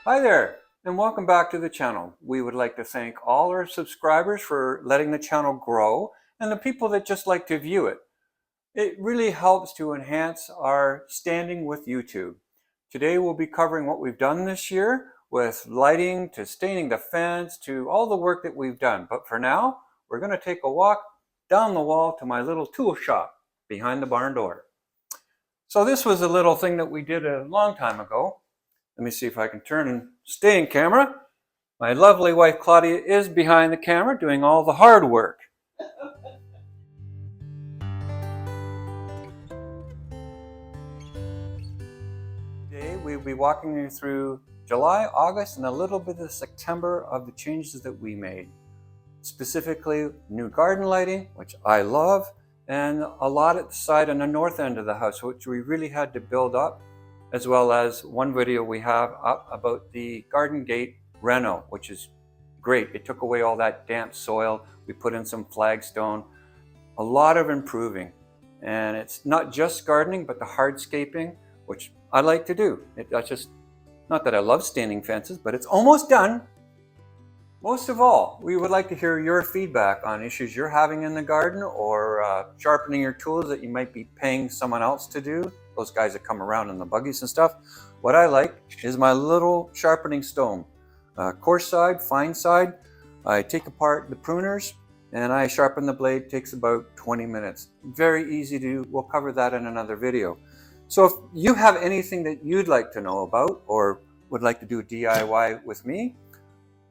Hi there, and welcome back to the channel. We would like to thank all our subscribers for letting the channel grow and the people that just like to view it. It really helps to enhance our standing with YouTube. Today we'll be covering what we've done this year with lighting to staining the fence to all the work that we've done. But for now, we're going to take a walk down the wall to my little tool shop behind the barn door. So this was a little thing that we did a long time ago. Let me see if I can turn and stay in camera. My lovely wife Claudia is behind the camera doing all the hard work. Today we'll be walking you through July, August, and a little bit of September of the changes that we made. Specifically, new garden lighting, which I love, and a lot at the side on the north end of the house, which we really had to build up, as well as one video we have up about the garden gate reno, which is great. It took away all that damp soil. We put in some flagstone, a lot of improving. And it's not just gardening, but the hardscaping, which I like to do. That's just, not that I love staining fences, but it's almost done. Most of all, we would like to hear your feedback on issues you're having in the garden or sharpening your tools that you might be paying someone else to do. Those guys that come around in the buggies and stuff. What I like is my little sharpening stone. Coarse side, fine side. I take apart the pruners and I sharpen the blade. It takes about 20 minutes. Very easy to do. We'll cover that in another video. So if you have anything that you'd like to know about or would like to do DIY with me,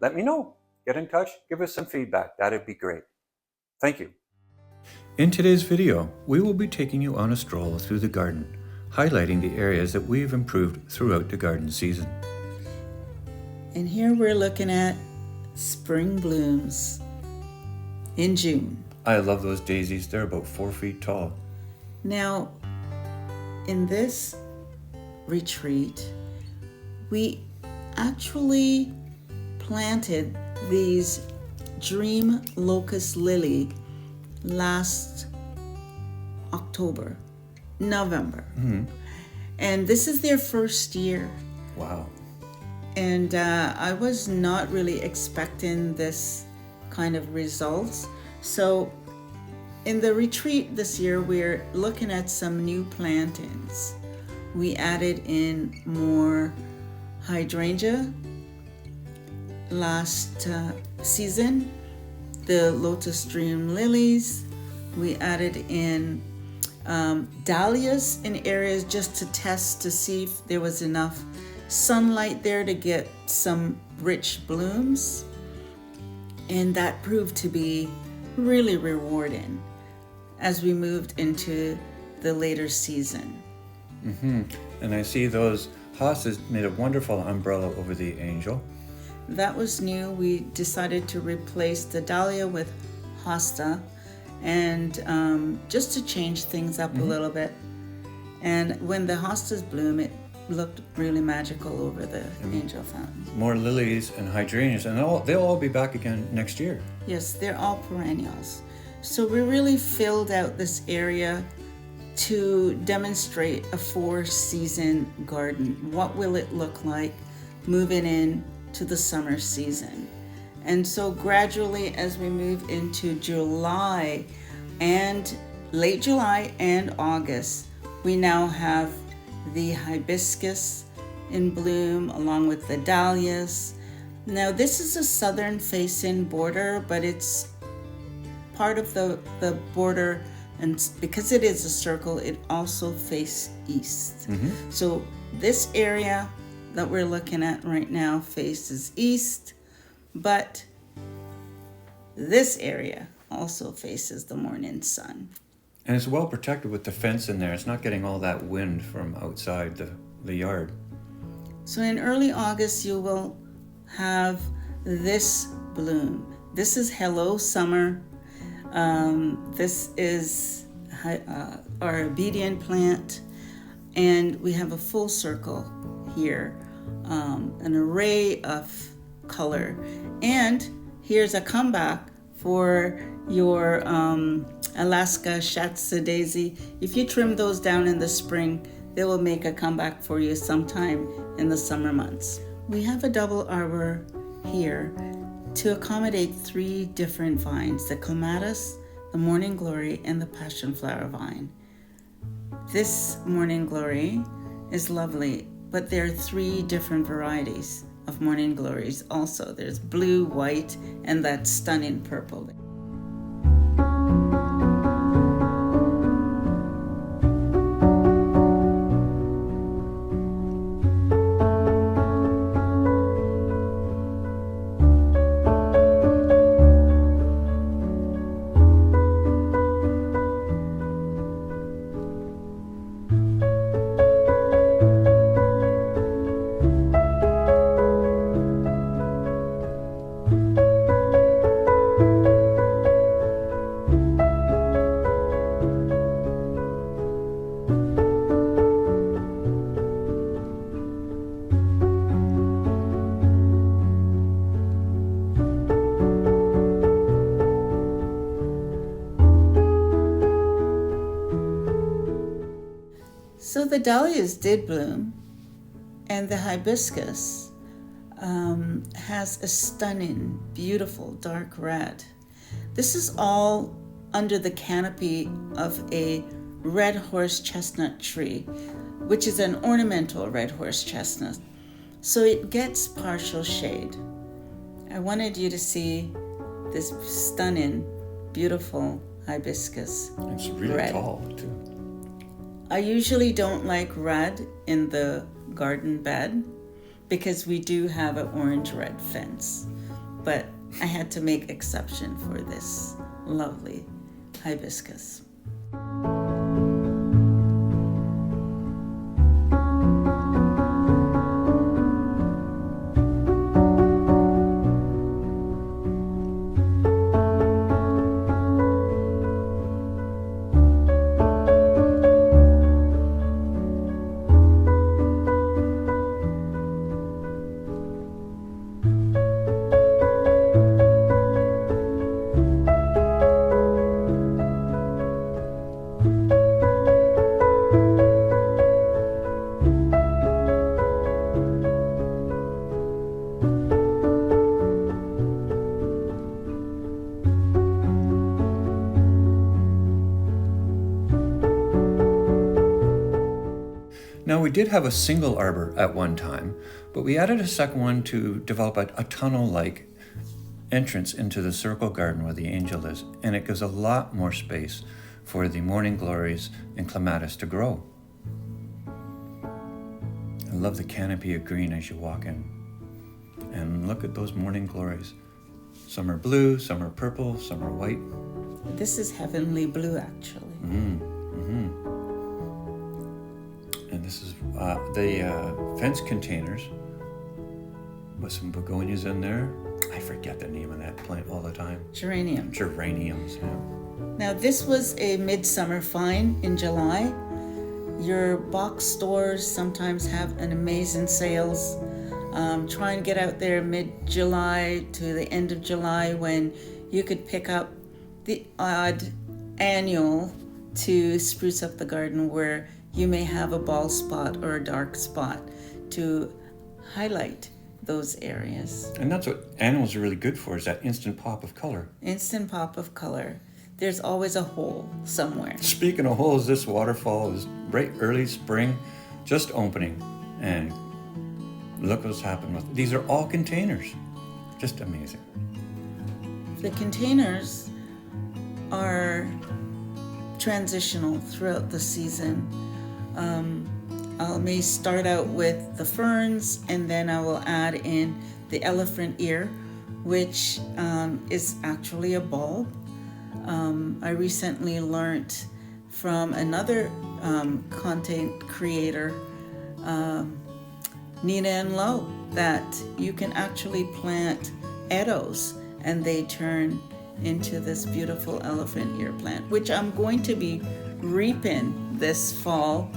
let me know. Get in touch, give us some feedback. That'd be great. Thank you. In today's video, we will be taking you on a stroll through the garden, highlighting the areas that we've improved throughout the garden season. And here we're looking at spring blooms in June. I love those daisies. They're about 4 feet tall. Now, in this retreat, we actually planted these dream locust lily last November. Mm-hmm. And this is their first year. Wow. And I was not really expecting this kind of results. So in the retreat this year, we're looking at some new plantings. We added in more hydrangea last season, the lotus dream lilies. We added in dahlias in areas just to test to see if there was enough sunlight there to get some rich blooms. And that proved to be really rewarding as we moved into the later season. Mm-hmm. And I see those hostas made a wonderful umbrella over the angel. That was new. We decided to replace the dahlia with hosta, and just to change things up a little bit. And when the hostas bloom, it looked really magical over the angel fountain. More lilies and hydrangeas, and they'll all be back again next year. Yes, they're all perennials. So we really filled out this area to demonstrate a 4-season garden. What will it look like moving in to the summer season? And so gradually, as we move into July and late July and August, we now have the hibiscus in bloom along with the dahlias. Now this is a southern facing border, but it's part of the border, and because it is a circle, it also faces east. So this area that we're looking at right now faces east, but this area also faces the morning sun. And it's well protected with the fence in there. It's not getting all that wind from outside the yard. So in early August, you will have this bloom. This is Hello Summer. This is our obedient plant. And we have a full circle here, an array of color. And here's a comeback for your Alaska Shatsa daisy. If you trim those down in the spring, they will make a comeback for you sometime in the summer months. We have a double arbor here to accommodate 3 different vines, the clematis, the morning glory, and the passion flower vine. This morning glory is lovely, but there are 3 different varieties of morning glories also. There's blue, white, and that stunning purple. So the dahlias did bloom, and the hibiscus has a stunning, beautiful dark red. This is all under the canopy of a red horse chestnut tree, which is an ornamental red horse chestnut. So it gets partial shade. I wanted you to see this stunning, beautiful hibiscus. It's really red. tall, too. I usually don't like red in the garden bed because we do have an orange-red fence, but I had to make exception for this lovely hibiscus. Now, we did have a single arbor at one time, but we added a second one to develop a tunnel-like entrance into the circle garden where the angel is, and it gives a lot more space for the morning glories and clematis to grow. I love the canopy of green as you walk in. And look at those morning glories. Some are blue, some are purple, some are white. This is heavenly blue, actually. And this is the fence containers with some begonias in there. I forget the name of that plant all the time. Geraniums. Geraniums, yeah. Now, this was a midsummer find in July. Your box stores sometimes have an amazing sales. Try and get out there mid-July to the end of July when you could pick up the odd annual to spruce up the garden where you may have a bald spot or a dark spot to highlight those areas. And that's what annuals are really good for, is that instant pop of color. Instant pop of color. There's always a hole somewhere. Speaking of holes, this waterfall is bright early spring, just opening. And look what's happened with these are all containers. Just amazing. The containers are transitional throughout the season. I may start out with the ferns, and then I will add in the elephant ear, which is actually a bulb. I recently learned from another content creator, Nina and Lowe, that you can actually plant edos and they turn into this beautiful elephant ear plant, which I'm going to be reaping this fall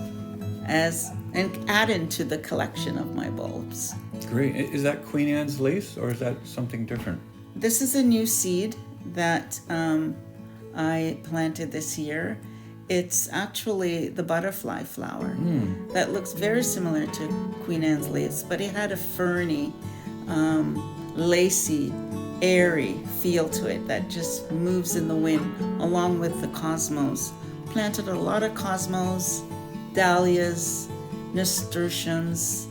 and add into the collection of my bulbs. Great. Is that Queen Anne's lace or is that something different? This is a new seed that I planted this year, It's actually the butterfly flower that looks very similar to Queen Anne's lace, but it had a ferny, lacy, airy feel to it that just moves in the wind, along with the cosmos. Planted a lot of cosmos, dahlias, nasturtiums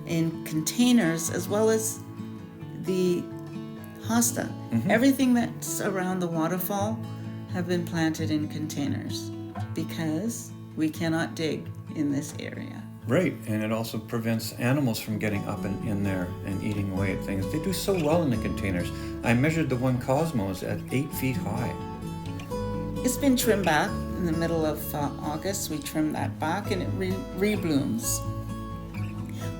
in containers, as well as the hosta. Everything that's around the waterfall have been planted in containers because we cannot dig in this area. Right, and it also prevents animals from getting up and in there and eating away at things. They do so well in the containers. I measured the one cosmos at 8 feet high. It's been trimmed back in the middle of August. We trimmed that back and it reblooms.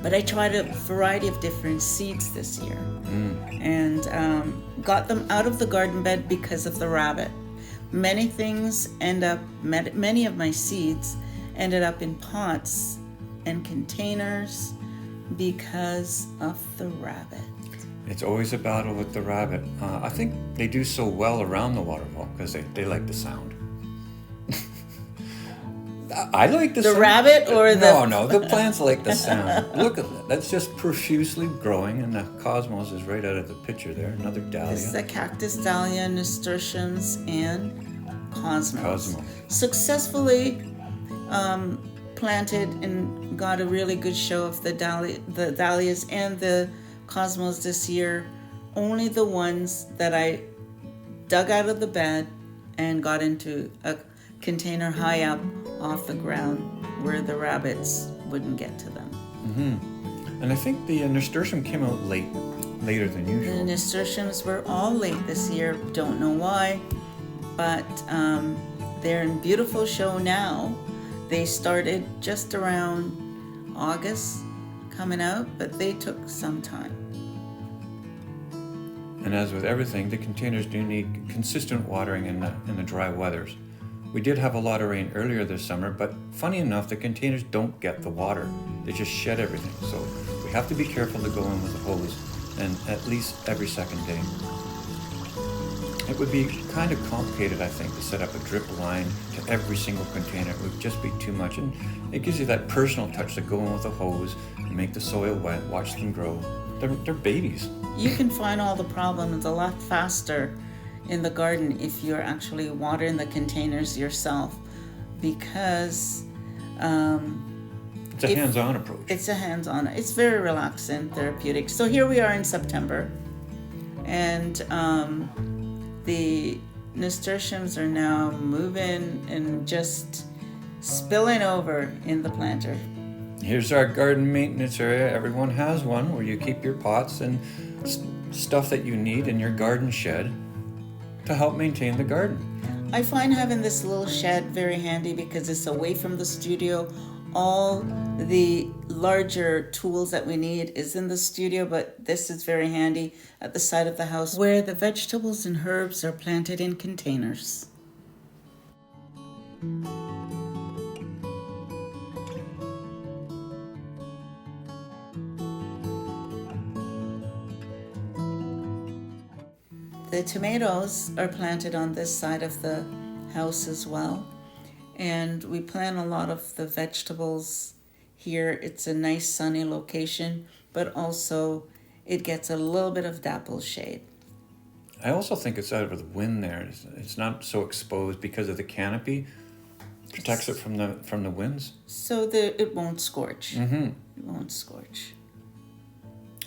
But I tried a variety of different seeds this year and got them out of the garden bed because of the rabbit. Many of my seeds ended up in pots and containers because of the rabbit. It's always a battle with the rabbit. I think they do so well around the waterfall because they like the sound. I like the sound. The rabbit or the... No, the plants like the sound. Look at that. That's just profusely growing, and the cosmos is right out of the picture there. Another dahlia. This is a cactus dahlia, nasturtiums, and cosmos. Successfully planted and got a really good show of the dahlias and the cosmos this year. Only the ones that I dug out of the bed and got into a container high up off the ground where the rabbits wouldn't get to them. And I think the nasturtium came out later than usual. The nasturtiums were all late this year. Don't know why, but they're in beautiful show now. They started just around August coming out, but they took some time. And as with everything, the containers do need consistent watering in the dry weathers. We did have a lot of rain earlier this summer, but funny enough, the containers don't get the water. They just shed everything. So we have to be careful to go in with a hose, and at least every second day. It would be kind of complicated, I think, to set up a drip line to every single container. It would just be too much. And it gives you that personal touch to go in with a hose and make the soil wet, watch them grow. They're babies. You can find all the problems a lot faster in the garden if you're actually watering the containers yourself, because it's a hands-on approach. It's a hands-on. It's very relaxing, therapeutic. So here we are in September, and the nasturtiums are now moving and just spilling over in the planter. Here's our garden maintenance area. Everyone has one where you keep your pots and stuff that you need in your garden shed to help maintain the garden. I find having this little shed very handy because it's away from the studio. All the larger tools that we need is in the studio, but this is very handy at the side of the house where the vegetables and herbs are planted in containers. The tomatoes are planted on this side of the house as well. And we plant a lot of the vegetables here. It's a nice sunny location, but also it gets a little bit of dapple shade. I also think it's out of the wind there. It's not so exposed because of the canopy. Protects it from the winds. So that it won't scorch. It won't scorch.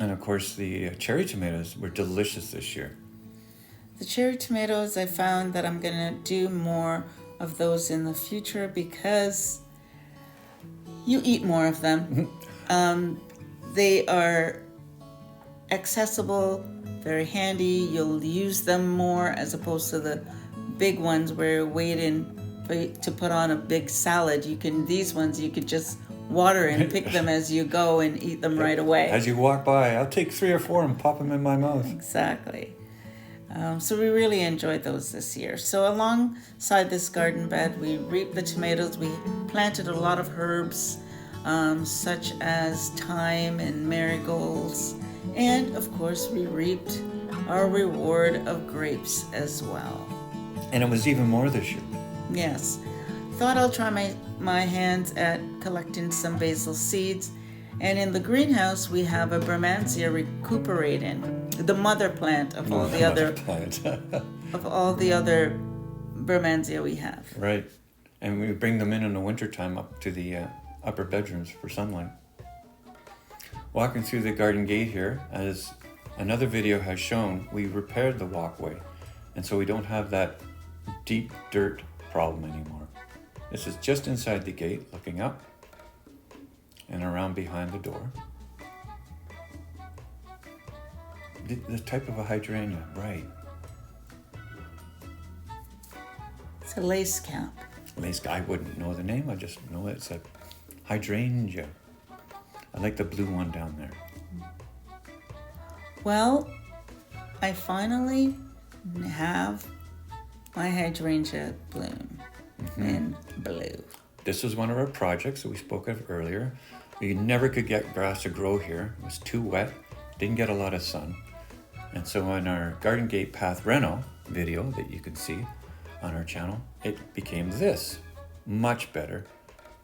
And of course the cherry tomatoes were delicious this year. The cherry tomatoes, I found that I'm going to do more of those in the future because you eat more of them. They are accessible, very handy. You'll use them more as opposed to the big ones where you're waiting to put on a big salad. These ones you could just water and pick them as you go and eat them right away. As you walk by, I'll take 3 or 4 and pop them in my mouth. Exactly. So we really enjoyed those this year. So alongside this garden bed, we reaped the tomatoes. We planted a lot of herbs, such as thyme and marigolds. And of course, we reaped our reward of grapes as well. And it was even more this year. Yes. thought I'll try my hands at collecting some basil seeds. And in the greenhouse, we have a Bermansia recuperating, the mother plant of all the other of all the other Bermansia we have. Right. And we bring them in the wintertime up to the upper bedrooms for sunlight. Walking through the garden gate here, as another video has shown, we repaired the walkway. And so we don't have that deep dirt problem anymore. This is just inside the gate, looking up and around behind the door. The type of a hydrangea, right. It's a lace cap. Lace, I wouldn't know the name, I just know it's a hydrangea. I like the blue one down there. Well, I finally have my hydrangea bloom in blue. This was one of our projects that we spoke of earlier. We never could get grass to grow here. It was too wet, didn't get a lot of sun. And so on our Garden Gate Path Reno video that you can see on our channel, it became this. Much better.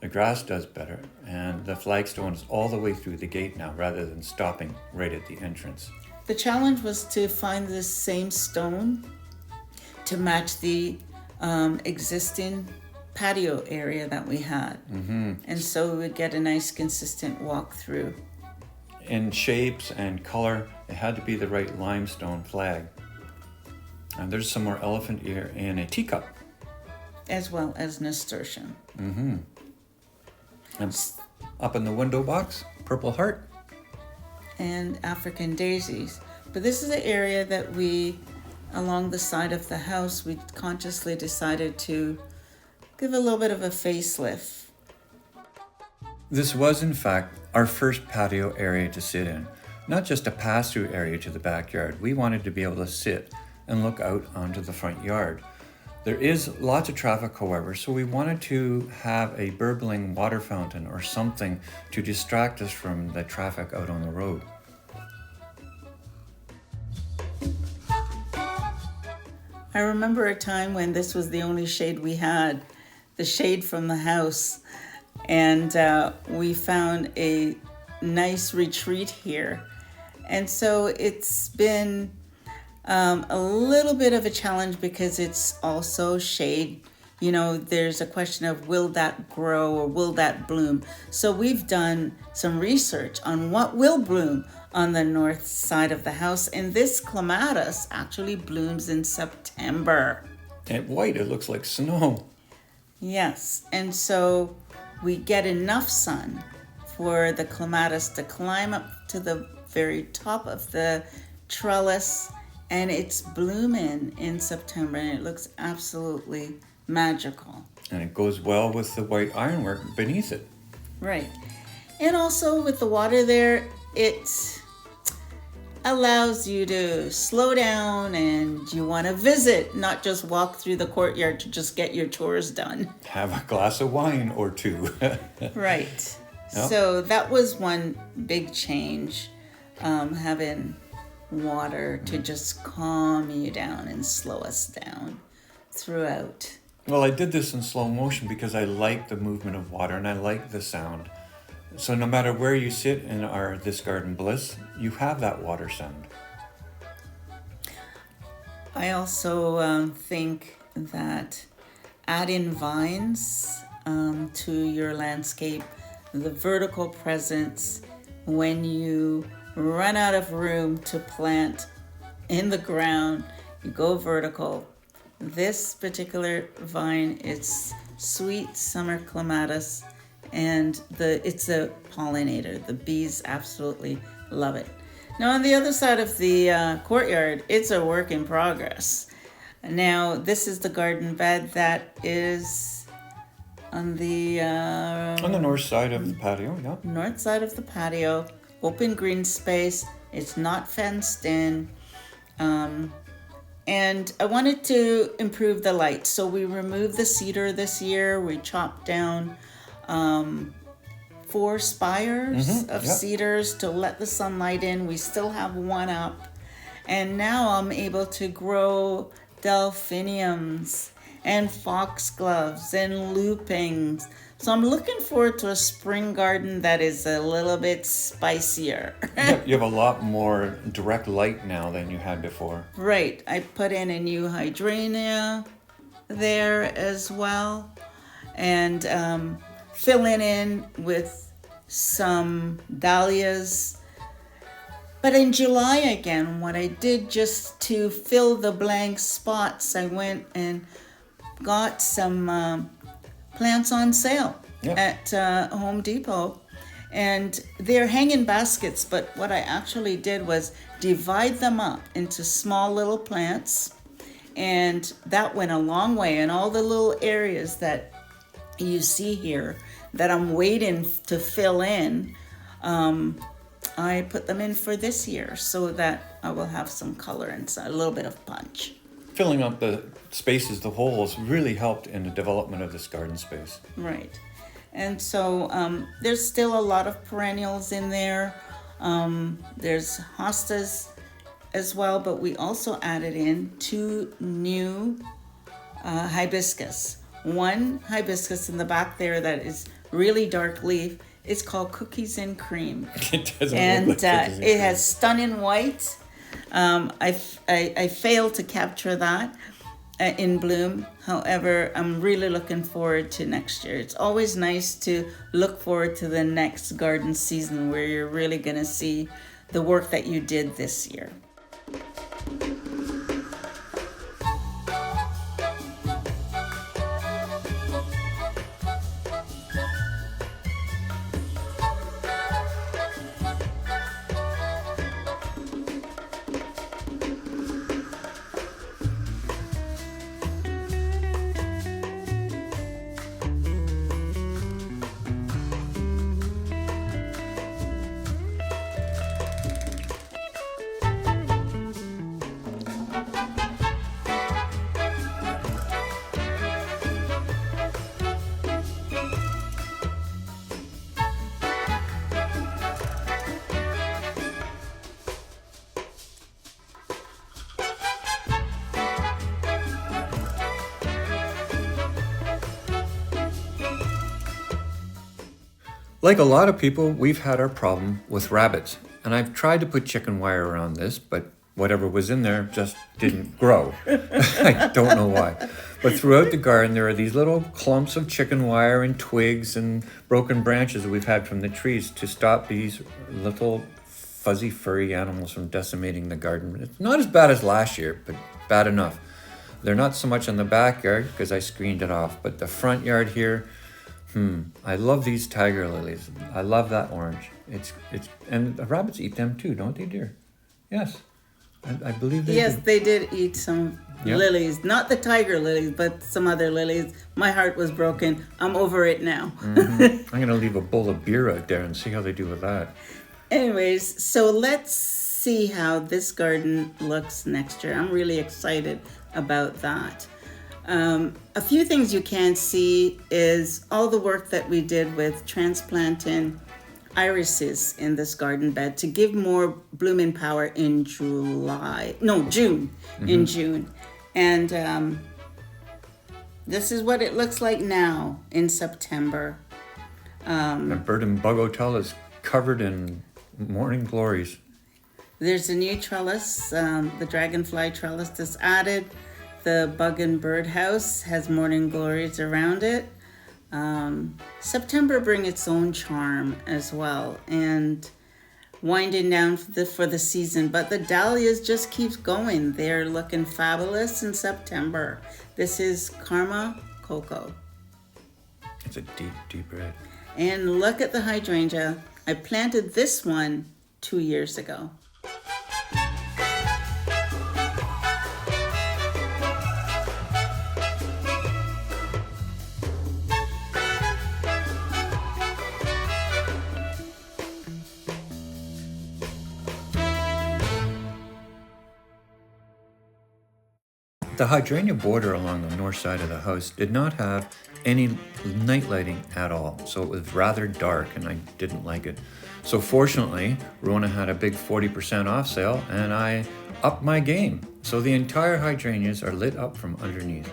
The grass does better, and the flagstone is all the way through the gate now rather than stopping right at the entrance. The challenge was to find the same stone to match the existing patio area that we had. And so we would get a nice consistent walk through. In shapes and color, it had to be the right limestone flag. And there's some more elephant ear in a teacup. As well as nasturtium. And up in the window box, purple heart. And African daisies. But this is an area that we, along the side of the house, we consciously decided to give a little bit of a facelift. This was, in fact, our first patio area to sit in. Not just a pass-through area to the backyard. We wanted to be able to sit and look out onto the front yard. There is lots of traffic, however, so we wanted to have a burbling water fountain or something to distract us from the traffic out on the road. I remember a time when this was the only shade we had, the shade from the house, and we found a nice retreat here. And so it's been a little bit of a challenge because it's also shade. You know, there's a question of will that grow or will that bloom? So we've done some research on what will bloom on the north side of the house. And this clematis actually blooms in September. And white, it looks like snow. Yes, and so we get enough sun for the clematis to climb up to the very top of the trellis, and it's blooming in September, and it looks absolutely magical. And it goes well with the white ironwork beneath it. Right. And also with the water there, it allows you to slow down and you want to visit, not just walk through the courtyard to just get your chores done. Have a glass of wine or two. Right. Yep. So that was one big change, having water to just calm you down and slow us down throughout. Well, I did this in slow motion because I like the movement of water and I like the sound. So no matter where you sit in our This Garden Bliss, you have that water sound. I also think that adding vines to your landscape, the vertical presence, when you run out of room to plant in the ground, you go vertical. This particular vine is sweet summer clematis, and it's a pollinator. The bees absolutely love it. Now on the other side of the courtyard, it's a work in progress. Now this is the garden bed that is on the north side of the patio, yeah. North side of the patio, open green space. It's not fenced in. And I wanted to improve the light. So we removed the cedar this year. We chopped down 4 spires of cedars to let the sunlight in. We still have one up. And now I'm able to grow delphiniums and foxgloves and loopings. So I'm looking forward to a spring garden that is a little bit spicier. You have a lot more direct light now than you had before. Right, I put in a new hydrangea there as well, and filling in with some dahlias. But in July again, what I did just to fill the blank spots, I went and got some plants on sale at Home Depot, and they're hanging baskets, but what I actually did was divide them up into small little plants, and that went a long way. And all the little areas that you see here that I'm waiting to fill in, I put them in for this year so that I will have some color and a little bit of punch. Filling up the spaces, the holes, really helped in the development of this garden space. Right. And so there's still a lot of perennials in there. There's hostas as well, but we also added in 2 new hibiscus. One hibiscus in the back there that is really dark leaf. It's called Cookies and Cream. It doesn't And look like cookies and it cream. has stunning white. I failed to capture that in bloom. However, I'm really looking forward to next year. It's always nice to look forward to the next garden season where you're really going to see the work that you did this year. Like a lot of people, we've had our problem with rabbits. And I've tried to put chicken wire around this, but whatever was in there just didn't grow. I don't know why. But throughout the garden, there are these little clumps of chicken wire and twigs and broken branches that we've had from the trees to stop these little fuzzy, furry animals from decimating the garden. It's not as bad as last year, but bad enough. They're not so much in the backyard because I screened it off, but the front yard here, I love these tiger lilies. I love that orange. It's and the rabbits eat them too, don't they, dear? Yes, I believe they Yes, do. they did eat some lilies. Not the tiger lilies, but some other lilies. My heart was broken. I'm over it now. I'm gonna leave a bowl of beer out there and see how they do with that. Anyways, so let's see how this garden looks next year. I'm really excited about that. A few things you can see is all the work that we did with transplanting irises in this garden bed to give more blooming power in June. In June. And this is what it looks like now in September. The bird and bug hotel is covered in morning glories. There's a new trellis, the dragonfly trellis that's added. The bug and bird house has morning glories around it. September brings its own charm as well, and winding down for the season. But the dahlias just keeps going. They're looking fabulous in September. This is Karma Cocoa. It's a deep, deep red. And look at the hydrangea. I planted this one 2 years ago. The hydrangea border along the north side of the house did not have any night lighting at all, so it was rather dark and I didn't like it. So fortunately, Rona had a big 40% off sale and I upped my game. So the entire hydrangeas are lit up from underneath.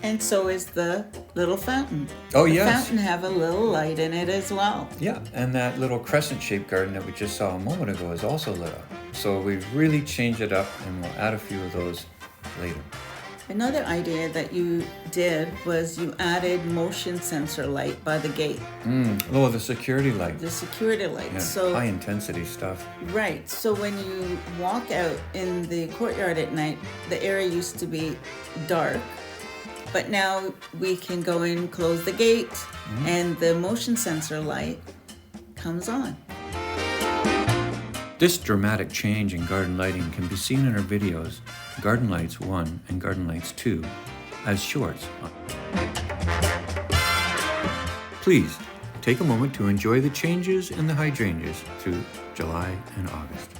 And so is the little fountain. Oh, the yes. fountain have a little light in it as well. Yeah, and that little crescent-shaped garden that we just saw a moment ago is also lit up. So we've really changed it up, and we'll add a few of those later. Another idea that you did was you added motion sensor light by the gate, Oh, the security light. the security light. Yeah, So high-intensity stuff. right. So when you walk out in the courtyard at night, the area used to be dark, but now we can go in, close the gate, and the motion sensor light comes on. This dramatic change in garden lighting can be seen in our videos, Garden Lights 1 and Garden Lights 2, as shorts. Please, take a moment to enjoy the changes in the hydrangeas through July and August.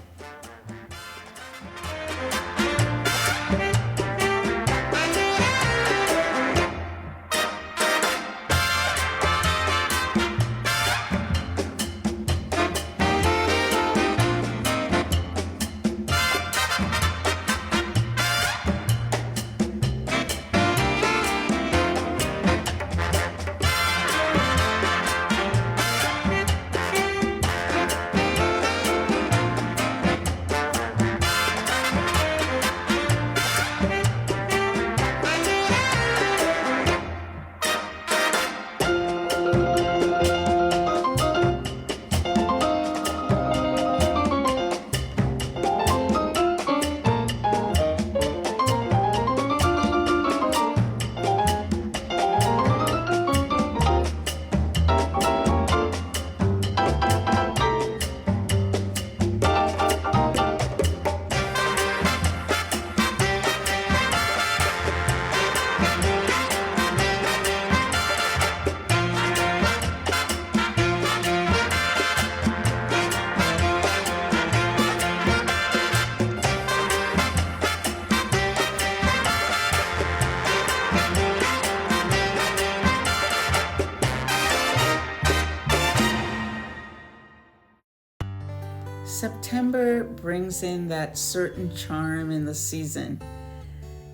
September brings in that certain charm in the season,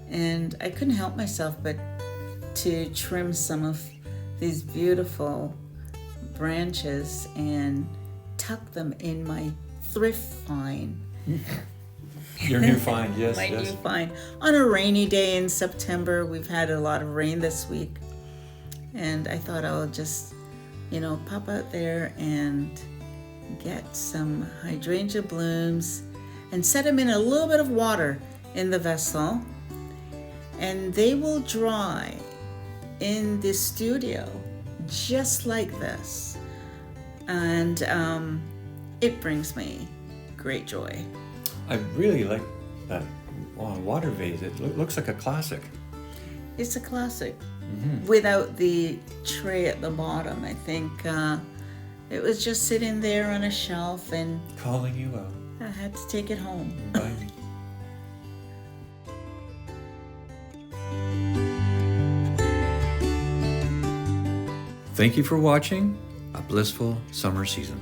and I couldn't help myself but to trim some of these beautiful branches and tuck them in my thrift find. Your new find, yes, My yes. new find. On a rainy day in September, we've had a lot of rain this week, and I thought I'll just, pop out there and get some hydrangea blooms and set them in a little bit of water in the vessel, and they will dry in the studio just like this, and it brings me great joy. I really like that water vase. It looks like a classic. It's a classic. Without the tray at the bottom, I think it was just sitting there on a shelf, and Calling you out. I had to take it home. Inviting. Thank you for watching A Blissful Summer Season.